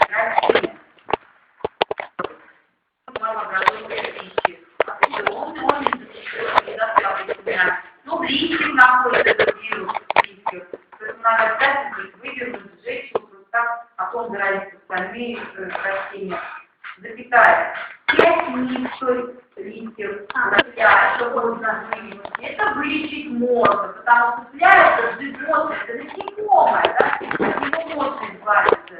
растения. Малообразованные пищи. Он недостаточно. Ну, в листьях находится этот вирус, в листьях. Поэтому надо обязательно выдернуть, сжечь, так, а то он заразится остальные растения. Запятая. 5 ниток листьев, чтобы нужно вылечить. Это вылечить можно, потому что цепля это животное, это насекомое, да? Его можно избавиться.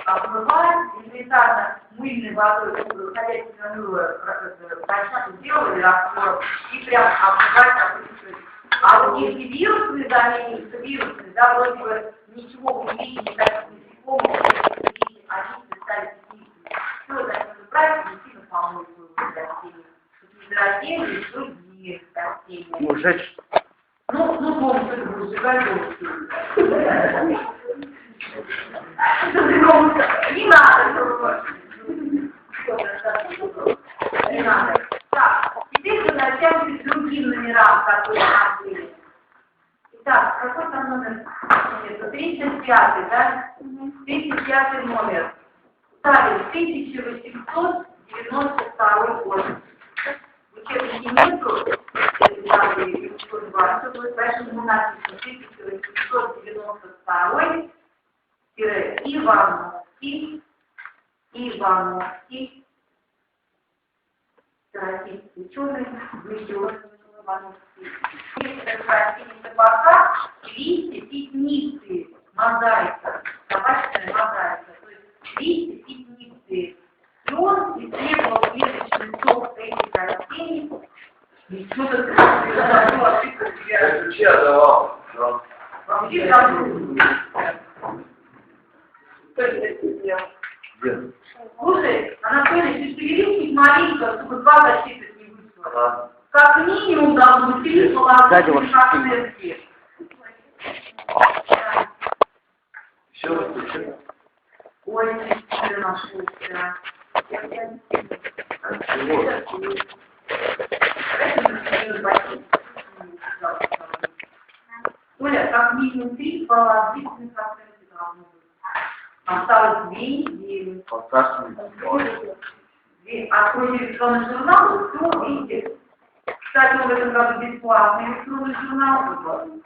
Обмывать элементарно мыльной водой, хозяйственное мыло, начать сделали раствор и прям обмывать, обмывать. А вот если вирусные замены, вирусные, да, вроде бы ничего вы не видите, никаких насекомых, они стали такие. Все, значит, правильно, сильно помыть растения. Не растения, и другие растения. Ужечь. Ну, помните, это будет сжигать не надо. Не надо. Так, теперь возвращаемся к другим номерам, которые у нас были. Итак, какой там номер? 35, да? 35 номер. Ставим 1892 год. В учебнике нету, поэтому у нас 1892-Ивановский, российский ученый, Ивановский. Это растение табака, листья пятнистые, мозаика, табачная мозаика, то есть листья пятнистые. И он исследовал клеточный сок этих растений. И что-то Ключи отдавал. Слушай, Анатолий, ты шевелись маленько, чтобы 2 защиты не вышло. Как минимум должны быть 3 положительных оценки. Все, Ой, ты нашелся. Оля, как минимум 3 положительных оценки должны быть. Осталось 2 недели. Откройте электронный журнал, все видите. Кстати, он в этом году бесплатный электронный журнал.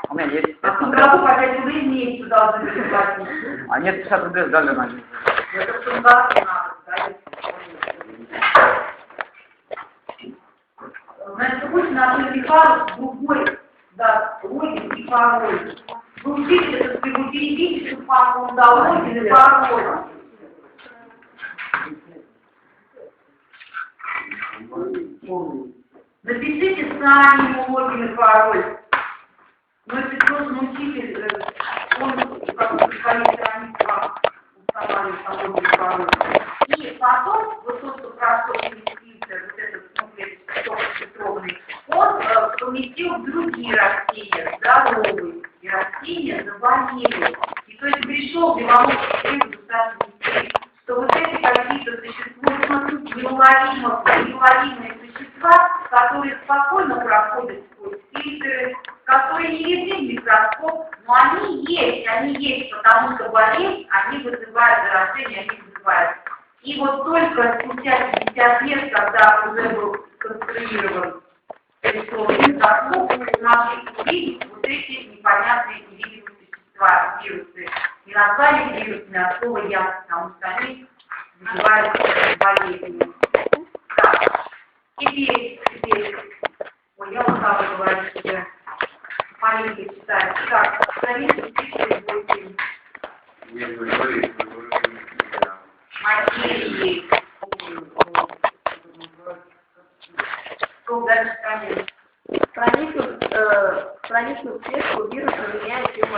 У меня есть. А в том году по 5 рублей в месяц должны быть платить. А нет, 50 рублей сдали на них. Это в том году надо, да? Значит, очень надо пару другой, да, логин и пароль. Вы учите это, вы переведите, чтобы вам дал логин и пароль. Напишите сами ему логин и пароль. Но если сложно учитель, он как-то своей странице вам устанавливает логин и пароль. И потом, вот тот, кто прошел инвестиция, вот этот комплекс цифровый, он поместил в другие растения, здоровые, и растения заболели. И то есть пришел Беломорский достаточно, что вот эти какие-то существуют, неуловимые существа, которые спокойно проходят сквозь фильтры, которые не видны в микроскоп, но они есть, потому что болезнь, они вызывают заражение, они вызывают. И вот только спустя 50 лет, когда уже был конструирован электронный микроскоп, смогли увидеть вот эти непонятные невидимые существа, вирусы. И назвали вирусами от слова «я», потому что они вызывают болезни. Так, теперь, ой, я устала говорить себе, маленько читаю. Так, страница 38. Материи. Что дальше страница? Страницу клетку вируса меняет его